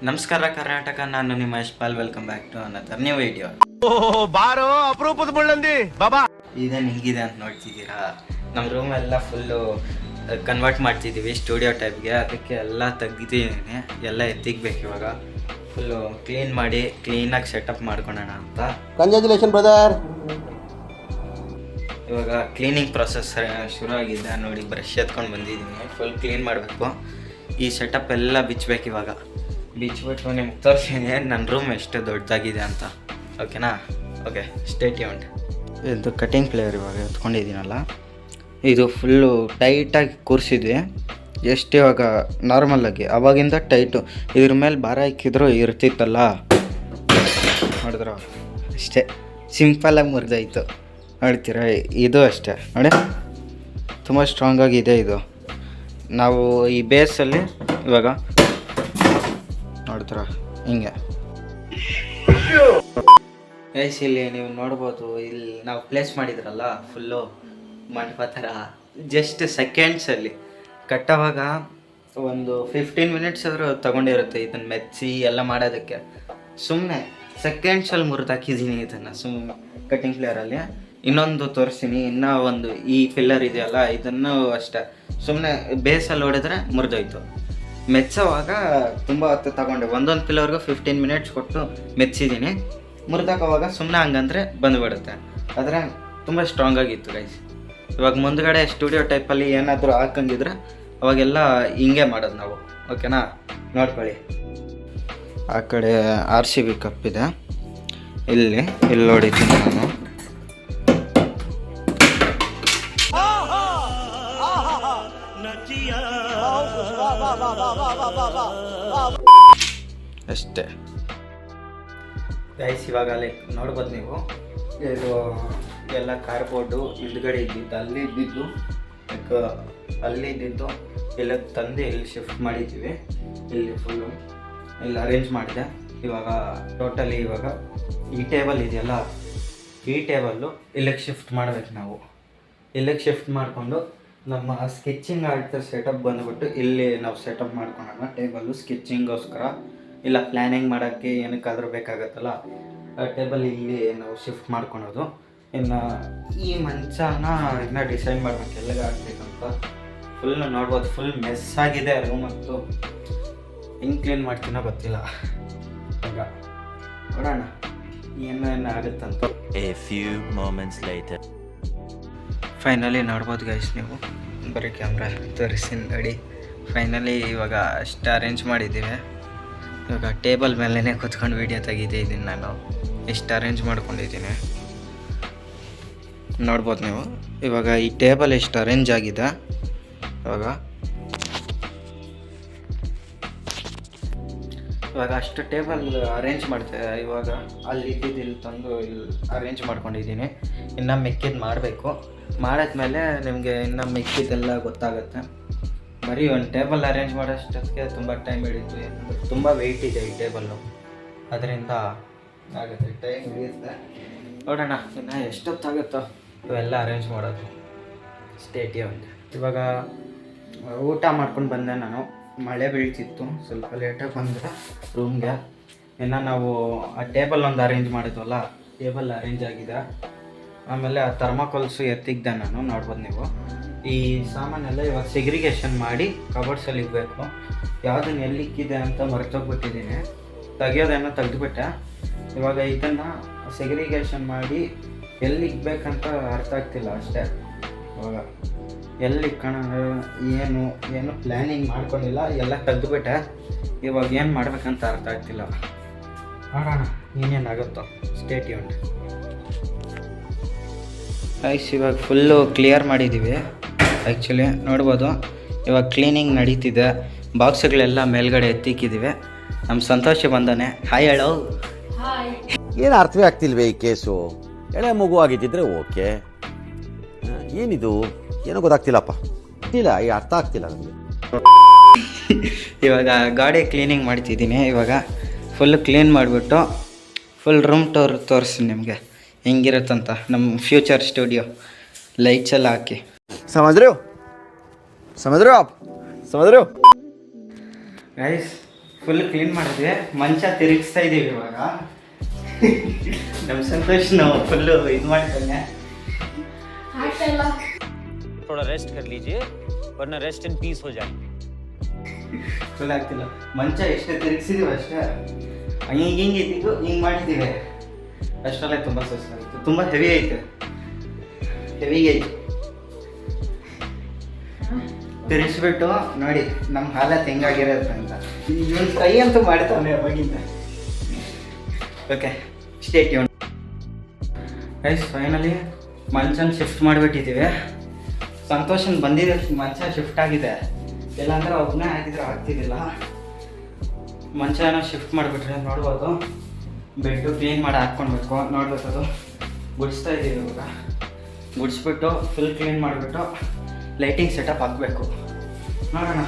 ನಮಸ್ಕಾರ ಕರ್ನಾಟಕ, ನಾನು ನಿಮ್ಮ Yashpal. Welcome back to another new video. ಬಾರೋ ಅಪರೂಪದ ಮುಳ್ಳಂದಿ ಬಾಬಾ. ಇದೇನು ಹಿಂಗಿದೆ ಅಂತ ನೋಡ್ತಿದ್ದೀರಾ? ನಮ್ಮ ರೂಮ್ ಎಲ್ಲ ಫುಲ್ಲು ಕನ್ವರ್ಟ್ ಮಾಡ್ತಿದ್ದೀವಿ ಸ್ಟುಡಿಯೋ ಟೈಪ್ಗೆ. ಅದಕ್ಕೆ ಎಲ್ಲ ತೆಗ್ದಿದ್ದೀನಿ, ಎಲ್ಲ ಎತ್ತಿಕ್ಬೇಕು ಇವಾಗ. ಫುಲ್ಲು ಕ್ಲೀನ್ ಮಾಡಿ ಕ್ಲೀನಾಗಿ ಸೆಟಪ್ ಮಾಡ್ಕೊಳ್ಳೋಣ ಅಂತ. Congratulation brother. ಇವಾಗ ಕ್ಲೀನಿಂಗ್ ಪ್ರೊಸೆಸ್ ಶುರು ಆಗಿದೆ ನೋಡಿ. ಬ್ರಷ್ ಎತ್ಕೊಂಡು ಬಂದಿದ್ದೀನಿ, ಫುಲ್ ಕ್ಲೀನ್ ಮಾಡಬೇಕು. ಈ ಸೆಟಪ್ ಎಲ್ಲ ಬಿಚ್ಚಬೇಕು ಇವಾಗ. ಬಿಚ್ಚಿಬಿಟ್ಟು ನಿಮ್ಗೆ ತೋರಿಸ್ತೀನಿ ನನ್ನ ರೂಮ್ ಎಷ್ಟು ದೊಡ್ಡದಾಗಿದೆ ಅಂತ. ಓಕೆನಾ? Okay, stay tuned. ಇದು ಕಟಿಂಗ್ ಪ್ಲೇಯರ್ ಇವಾಗ ಎತ್ಕೊಂಡಿದ್ದೀನಲ್ಲ, ಇದು ಫುಲ್ಲು ಟೈಟಾಗಿ ಕೂರಿಸಿದ್ವಿ. ಎಷ್ಟು ಇವಾಗ ನಾರ್ಮಲಾಗಿ ಅವಾಗಿಂದ ಟೈಟು. ಇದ್ರ ಮೇಲೆ ಭಾರ ಇಕ್ಕಿದ್ರು ಇರ್ತಿತ್ತಲ್ಲ, ನೋಡಿದ್ರು ಅಷ್ಟೇ ಸಿಂಪಲಾಗಿ ಮುರಿದಾಯಿತು. ನೋಡ್ತೀರಾ? ಇದು ಅಷ್ಟೇ ನೋಡಿ, ತುಂಬ ಸ್ಟ್ರಾಂಗಾಗಿದೆ ಇದು. ನಾವು ಈ ಬೇಸಲ್ಲಿ ಇವಾಗ ನೋಡ್ತೀರಾ ಹಿಂಗೆ ಗೈಸ್, ಇಲ್ಲಿ ನೀವು ನೋಡ್ಬೋದು. ಇಲ್ಲಿ ನಾವು ಪ್ಲೇಸ್ ಮಾಡಿದ್ರಲ್ಲ ಫುಲ್ಲು ಮಂಟಪ ಥರ, ಜಸ್ಟ್ ಸೆಕೆಂಡ್ಸಲ್ಲಿ ಕಟ್ಟೋವಾಗ ಒಂದು 15 ಮಿನಿಟ್ಸ್ ಆದರೂ ತಗೊಂಡಿರುತ್ತೆ ಇದನ್ನು ಮೆಚ್ಚಿ ಎಲ್ಲ ಮಾಡೋದಕ್ಕೆ. ಸುಮ್ಮನೆ ಸೆಕೆಂಡ್ಸಲ್ಲಿ ಮುರಿದಾಕಿದ್ದೀನಿ ಇದನ್ನು ಸುಮ್ಮನೆ ಕಟ್ಟಿಂಗ್ ಪ್ಲೇಯರಲ್ಲಿ. ಇನ್ನೊಂದು ತೋರಿಸ್ತೀನಿ, ಇನ್ನೂ ಒಂದು ಈ ಪಿಲ್ಲರ್ ಇದೆಯಲ್ಲ, ಇದನ್ನು ಅಷ್ಟೇ ಸುಮ್ಮನೆ ಬೇಸಲ್ಲಿ ಹೊಡೆದ್ರೆ ಮುರಿದೋಯ್ತು. ಮೆಚ್ಚೋವಾಗ ತುಂಬ ಹೊತ್ತು ತಗೊಂಡೆ, ಒಂದೊಂದು ಪಿಲ್ಲರ್ಗೂ 15 ಮಿನಿಟ್ಸ್ ಕೊಟ್ಟು ಮೆಚ್ಚಿದ್ದೀನಿ. ಮುರಿದಾಕೋವಾಗ ಸುಮ್ಮನೆ ಹಂಗಂದರೆ ಬಂದುಬಿಡುತ್ತೆ. ಆದರೆ ತುಂಬ ಸ್ಟ್ರಾಂಗಾಗಿತ್ತು ಗೈಸ್. ಇವಾಗ ಮುಂದ್ಗಡೆ ಸ್ಟುಡಿಯೋ ಟೈಪಲ್ಲಿ ಏನಾದರೂ ಹಾಕಂಗಿದ್ರೆ ಅವಾಗೆಲ್ಲ ಹಿಂಗೆ ಮಾಡೋದು ನಾವು. ಓಕೆನಾ? ನೋಡ್ಕೊಳ್ಳಿ. ಆ ಕಡೆ RCB ಕಪ್ ಇದೆ, ಇಲ್ಲಿ ಹೊಡಿತೀನಿ ನಾನು. ಅಷ್ಟೇ ಗೈಸ್. ಇವಾಗ ಅಲ್ಲಿ ನೋಡ್ಬೋದು ನೀವು, ಇದು ಎಲ್ಲ ಕಾರ್ಬೋರ್ಡು ಹಿಂದ್ಗಡೆ ಇದ್ದಿದ್ದು, ಅಲ್ಲಿ ಇದ್ದಿದ್ದು ಅಲ್ಲಿ ಇದ್ದಿದ್ದು ಎಲ್ಲ ತಂದು ಇಲ್ಲಿ ಶಿಫ್ಟ್ ಮಾಡಿದ್ದೀವಿ. ಇಲ್ಲಿ ಫುಲ್ಲು ಇಲ್ಲಿ ಅರೇಂಜ್ ಮಾಡಿದೆ. ಇವಾಗ ಟೋಟಲಿ ಇವಾಗ ಈ ಟೇಬಲ್ ಇದೆಯಲ್ಲ, ಈ ಟೇಬಲ್ಲು ಇಲ್ಲಿಗೆ ಶಿಫ್ಟ್ ಮಾಡಬೇಕು ನಾವು. ಇಲ್ಲಿಗೆ ಶಿಫ್ಟ್ ಮಾಡಿಕೊಂಡು ನಮ್ಮ ಸ್ಕೆಚಿಂಗ್ ಆರ್ಟ್ ಸೆಟಪ್ ಬಂದುಬಿಟ್ಟು ಇಲ್ಲಿ ನಾವು ಸೆಟಪ್ ಮಾಡ್ಕೊಳ್ಳೋಣ. ಟೇಬಲ್ಲು ಸ್ಕೆಚಿಂಗೋಸ್ಕರ, ಇಲ್ಲ ಪ್ಲ್ಯಾನಿಂಗ್ ಮಾಡೋಕ್ಕೆ ಏನಕ್ಕಾದರೂ ಬೇಕಾಗತ್ತಲ್ಲ, ಆ ಟೇಬಲ್ ಇಲ್ಲಿ ನಾವು ಶಿಫ್ಟ್ ಮಾಡ್ಕೊಳೋದು. ಇನ್ನು ಈ ಮಂಚನ ಇನ್ನೂ ಡಿಸೈನ್ ಮಾಡ್ಬೇಕು ಎಲ್ಲಿಗೆ ಹಾಕ್ಬೇಕಂತ. ಫುಲ್ ನೋಡ್ಬೋದು, ಫುಲ್ ಮೆಸ್ ಆಗಿದೆ ರೂಮಂತೂ. ಹೆಂಗೆ ಕ್ಲೀನ್ ಮಾಡ್ತೀನೋ ಗೊತ್ತಿಲ್ಲ. ಈಗ ನೋಡೋಣ ಏನು ಆಗುತ್ತಂತ. A few moments later. Finally ನೋಡ್ಬೋದು ಗೈಸ್ ನೀವು, ಬರೀ ಕ್ಯಾಮ್ರಾ ತೋರಿಸಿ ನೋಡಿ. ಫೈನಲಿ ಇವಾಗ ಅಷ್ಟು ಅರೇಂಜ್ ಮಾಡಿದ್ದೀವಿ. ಇವಾಗ ಟೇಬಲ್ ಮೇಲೇ ಕೂತ್ಕೊಂಡು ವೀಡಿಯೋ ತೆಗಿತಿದ್ದೀನಿ ನಾನು. ಎಷ್ಟು ಅರೇಂಜ್ ಮಾಡ್ಕೊಂಡಿದ್ದೀನಿ ನೋಡ್ಬೋದು ನೀವು. ಇವಾಗ ಈ ಟೇಬಲ್ ಎಷ್ಟು ಅರೇಂಜ್ ಆಗಿದೆ ಇವಾಗ ಅಷ್ಟು ಟೇಬಲ್ ಅರೇಂಜ್ ಮಾಡ್ತೇವೆ. ಇವಾಗ ಅಲ್ಲಿ ಇದ್ದಿದ್ದು ಇಲ್ಲಿ ತಂದು ಇಲ್ಲಿ ಅರೇಂಜ್ ಮಾಡ್ಕೊಂಡಿದ್ದೀನಿ. ಇನ್ನು ಮಿಕ್ಕಿದ್ದು ಮಾಡಬೇಕು. ಮಾಡಿದ್ಮೇಲೆ ನಿಮಗೆ ಇನ್ನು ಮಿಕ್ಕಿದ್ದೆಲ್ಲ ಗೊತ್ತಾಗುತ್ತೆ. ಬರೀ ಒಂದು ಟೇಬಲ್ ಅರೇಂಜ್ ಮಾಡೋಷ್ಟೊತ್ತಿಗೆ ತುಂಬ ಟೈಮ್ ಹಿಡಿತು. ಯಾಕಂದರೆ ತುಂಬ ವೆಯ್ಟ್ ಇದೆ ಈ ಟೇಬಲ್ಲು, ಅದರಿಂದ ಆಗುತ್ತೆ, ಟೈಮ್ ಹಿಡಿಯುತ್ತೆ. ನೋಡೋಣ ಇನ್ನು ಎಷ್ಟೊತ್ತಾಗುತ್ತೋ ಇವೆಲ್ಲ ಅರೇಂಜ್ ಮಾಡೋದು. ಸ್ಟೇಟಿಯೊಂದು ಇವಾಗ ಊಟ ಮಾಡ್ಕೊಂಡು ಬಂದೆ ನಾನು. ಮಳೆ ಬೀಳ್ತಿತ್ತು, ಸ್ವಲ್ಪ ಲೇಟಾಗಿ ಬಂದರೆ ರೂಮ್ಗೆ. ಇನ್ನು ನಾವು ಆ ಟೇಬಲ್ ಒಂದು ಅರೇಂಜ್ ಮಾಡಿದ್ವಲ್ಲ, ಟೇಬಲ್ ಅರೇಂಜ್ ಆಗಿದೆ. ಆಮೇಲೆ ಆ ಥರ್ಮಾಕೋಲ್ಸು ಎತ್ತಿದ್ದೆ ನಾನು, ನೋಡ್ಬೋದು ನೀವು. ಈ ಸಾಮಾನೆಲ್ಲ ಇವಾಗ ಸೆಗ್ರಿಗೇಷನ್ ಮಾಡಿ ಕಬೋರ್ಡ್ಸಲ್ಲಿ ಇಡಬೇಕು. ಯಾವುದನ್ನು ಎಲ್ಲಿಕ್ಕಿದೆ ಅಂತ ಮರ್ತೋಗ್ಬಿಟ್ಟಿದ್ದೀನಿ, ತೆಗಿಯೋದೇನೋ ತೆಗೆದುಬಿಟ್ಟೆ. ಇವಾಗ ಇದನ್ನು ಸೆಗ್ರಿಗೇಷನ್ ಮಾಡಿ ಎಲ್ಲಿ ಇಕ್ಬೇಕಂತ ಅರ್ಥ ಆಗ್ತಿಲ್ಲ ಅಷ್ಟೇ. ಇವಾಗ ಎಲ್ಲಿ ಇಕ್ಕೋಣ ಏನು ಪ್ಲ್ಯಾನಿಂಗ್ ಮಾಡ್ಕೊಂಡಿಲ್ಲ, ಎಲ್ಲ ತೆಗೆದುಬಿಟ್ಟೆ. ಇವಾಗ ಏನು ಮಾಡ್ಬೇಕಂತ ಅರ್ಥ ಆಗ್ತಿಲ್ಲ. ನೋಡೋಣ ಏನೇನಾಗುತ್ತೋ. Stay tuned. ಗೈಸ್, ಇವಾಗ ಫುಲ್ಲು ಕ್ಲಿಯರ್ ಮಾಡಿದ್ದೀವಿ. ಆ್ಯಕ್ಚುಲಿ ನೋಡ್ಬೋದು, ಇವಾಗ ಕ್ಲೀನಿಂಗ್ ನಡೀತಿದೆ. ಬಾಕ್ಸ್ಗಳೆಲ್ಲ ಮೇಲ್ಗಡೆ ಎತ್ತಿಕ್ಕಿದ್ದೀವಿ. ನಮ್ಮ ಸಂತೋಷ ಬಂದಾನೆ. ಹಾಯ್ ಹೇಳೋ. ಏನು ಅರ್ಥವೇ ಆಗ್ತಿಲ್ವೇ ಈ ಕೇಸು? ಎಳೆ ಮಗು ಆಗಿದ್ದಿದ್ರೆ ಓಕೆ, ಏನಿದು ಏನೋ ಗೊತ್ತಾಗ್ತಿಲ್ಲಪ್ಪ. ಇಲ್ಲ, ಈ ಅರ್ಥ ಆಗ್ತಿಲ್ಲ ನನಗೆ. ಇವಾಗ ಗಾಡಿ ಕ್ಲೀನಿಂಗ್ ಮಾಡ್ತಿದ್ದೀನಿ. ಇವಾಗ ಫುಲ್ ಕ್ಲೀನ್ ಮಾಡಿಬಿಟ್ಟು ಫುಲ್ ರೂಮ್ ತೋರಿಸ್ತೀನಿ ನಿಮಗೆ ಹೆಂಗಿರುತ್ತಂತ. ನಮ್ಮ ಫ್ಯೂಚರ್ ಸ್ಟುಡಿಯೋ ಲೈಟ್ಸ್ ಎಲ್ಲ ಹಾಕಿ. ಸಮಜ್ರು ಗೈಸ್ ಫುಲ್ ಕ್ಲೀನ್ ಮಾಡಿದ್ವಿ, ಮಂಚ ತಿರುಗಿಸ್ತಾ ಇದ್ದೀವಿ ಇವಾಗ. ನಮ್ಮ ಸಂತೋಷ್ ನಾವು ಫುಲ್ಲು ಇದು ಮಾಡ್ತಾನೆ. थोड़ा रेस्ट कर लीजिए वरना रेस्ट इन पीस हो जाएंगे. ಫುಲ್ ಆಗ್ತಿಲ್ಲ. ಮಂಚ ಎಷ್ಟೇ ತಿರುಗಿಸಿದೀವಿ ಅಷ್ಟೇ, ಹಿಂಗೆ ಇದ್ದಿದ್ದು ಹಿಂಗೆ ಮಾಡಿದ್ದೀವಿ ಅಷ್ಟರಲ್ಲೇ. ತುಂಬ ಸುಸ್ತಾಗಿತ್ತು, ತುಂಬ ಹೆವಿ ಐತೆ. ತಿರುಗಿಸ್ಬಿಟ್ಟು ನೋಡಿ ನಮ್ಮ ಹಾಲತ್ ಹೆಂಗಾಗಿರುತ್ತೆ ಅಂತ. ಇವನ್ ಕೈ ಅಂತೂ ಮಾಡ್ತಾನೆ ಅವಾಗಿಂದ. Okay, stay tune guys. Finally ಮಂಚನ ಶಿಫ್ಟ್ ಮಾಡಿಬಿಟ್ಟಿದ್ದೀವಿ. ಸಂತೋಷನ್ ಬಂದಿದೆ, ಮಂಚ ಶಿಫ್ಟ್ ಆಗಿದೆ. ಇಲ್ಲಾಂದ್ರೆ ಒಬ್ಬನೇ ಆಗಿದ್ರೆ ಆಗ್ತಿದ್ದಿಲ್ಲ. ಮಂಚನ ಶಿಫ್ಟ್ ಮಾಡಿಬಿಟ್ರೆ ನೋಡ್ಬೋದು. ಬೆಡ್ಡು ಕ್ಲೀನ್ ಮಾಡಿ ಹಾಕ್ಕೊಳ್ಬೇಕು, ನೋಡ್ಬೇಕು. ಅದು ಗುಡಿಸ್ತಾ ಇದ್ದೀವಿ ಇವಾಗ. ಗುಡಿಸ್ಬಿಟ್ಟು ಫುಲ್ ಕ್ಲೀನ್ ಮಾಡಿಬಿಟ್ಟು ಲೈಟಿಂಗ್ ಸೆಟಪ್ ಹಾಕಬೇಕು. ನೋಡೋಣ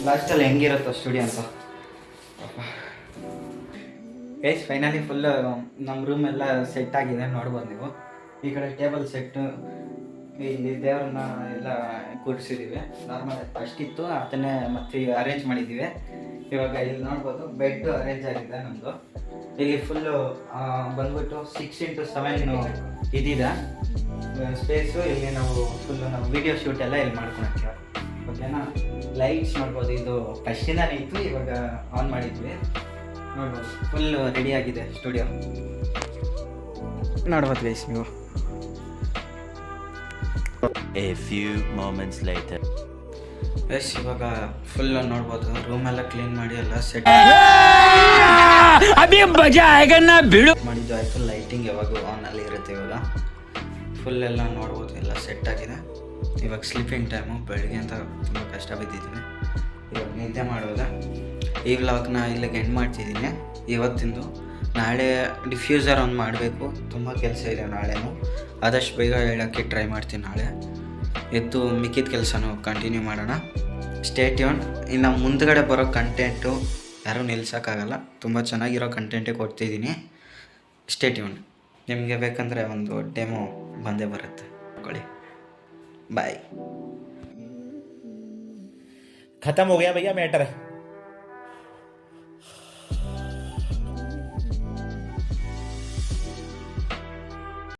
ಲಾಸ್ಟಲ್ಲಿ ಹೆಂಗಿರುತ್ತೋ ಸ್ಟುಡಿಯೋ ಅಂತ. ಗೈಸ್ ಫೈನಲಿ ಫುಲ್ ನಮ್ಮ ರೂಮ್ ಎಲ್ಲ ಸೆಟ್ ಆಗಿದೆ, ನೋಡ್ಬೋದು ನೀವು. ಈ ಕಡೆ ಟೇಬಲ್ ಸೆಟ್ಟು, ಇಲ್ಲಿ ದೇವ್ರನ್ನ ಎಲ್ಲ ಕೂರಿಸಿದ್ದೀವಿ. ನಾರ್ಮಲ್ ಅಷ್ಟಿತ್ತು, ಅದನ್ನೇ ಮತ್ತೆ ಅರೇಂಜ್ ಮಾಡಿದ್ದೀವಿ. ಇವಾಗ ಇಲ್ಲಿ ನೋಡ್ಬೋದು ಬೆಡ್ ಅರೇಂಜ್ ಆಗಿದೆ ನಮ್ಮದು. ಇಲ್ಲಿ ಫುಲ್ಲು ಬಂದ್ಬಿಟ್ಟು 6x7 ಇದಿದೆ ಸ್ಪೇಸು. ಇಲ್ಲಿ ನಾವು ಫುಲ್ಲು ನಾವು ವೀಡಿಯೋ ಶೂಟ್ ಎಲ್ಲ ಇಲ್ಲಿ ಮಾಡ್ಕೊಳಕ್ಕೆ. ಓಕೆನಾ? ಲೈಟ್ಸ್ ನೋಡ್ಬೋದು, ಇದು ಫಸ್ಟಿಂದಾನೇ ಇತ್ತು, ಇವಾಗ ಆನ್ ಮಾಡಿದ್ವಿ. ನೋಡ್ಬೋದು ಫುಲ್ ರೆಡಿಯಾಗಿದೆ ಸ್ಟುಡಿಯೋ. ನೋಡ್ಬೋದು ಗೈಸ್ ನೀವು. A few moments later. Yes ಇವಾಗ ಫುಲ್ ನೋಡ್ಬೋದು ರೂಮೆಲ್ಲ ಕ್ಲೀನ್ ಮಾಡಿ ಎಲ್ಲ ಸೆಟ್ ಮಾಡಿದ್ದು ಆಯಿತು. ಲೈಟಿಂಗ್ ಯಾವಾಗ ಆನಲ್ಲಿ ಇರುತ್ತೆ. ಇವಾಗ ಫುಲ್ ಎಲ್ಲ ನೋಡ್ಬೋದು, ಎಲ್ಲ ಸೆಟ್ ಆಗಿದೆ. ಇವಾಗ ಸ್ಲೀಪಿಂಗ್ ಟೈಮು, ಬೆಳಗ್ಗೆ ಅಂತ ತುಂಬ ಕಷ್ಟ ಬಿದ್ದಿದ್ದೀನಿ. ಇವಾಗ ನಿದ್ದೆ ಮಾಡೋದ. ಈ ವ್ಲಾಗ್ನ ಇಲ್ಲಿಗೆ ಎಂಡ್ ಮಾಡ್ತಿದ್ದೀನಿ ಇವತ್ತಿಂದು. ನಾಳೆ ಡಿಫ್ಯೂಸರ್ ಒಂದು ಮಾಡಬೇಕು, ತುಂಬ ಕೆಲಸ ಇದೆ ನಾಳೆನೂ. ಆದಷ್ಟು ಬೇಗ ಹೇಳೋಕ್ಕೆ ಟ್ರೈ ಮಾಡ್ತೀನಿ. ನಾಳೆ ಎದ್ದು ಮಿಕ್ಕಿದ ಕೆಲಸನೂ ಕಂಟಿನ್ಯೂ ಮಾಡೋಣ. Stay tune. ಇನ್ನು ಮುಂದ್ಗಡೆ ಬರೋ ಕಂಟೆಂಟು ಯಾರೂ ನಿಲ್ಸೋಕ್ಕಾಗಲ್ಲ, ತುಂಬ ಚೆನ್ನಾಗಿರೋ ಕಂಟೆಂಟೇ ಕೊಡ್ತಿದ್ದೀನಿ. Stay tune. ನಿಮಗೆ ಬೇಕಂದರೆ ಒಂದು ಡೆಮೋ ಬಂದೇ ಬರುತ್ತೆ, ತಗೊಳ್ಳಿ. ಬಾಯ್. खत्म हो गया भैया मैटर.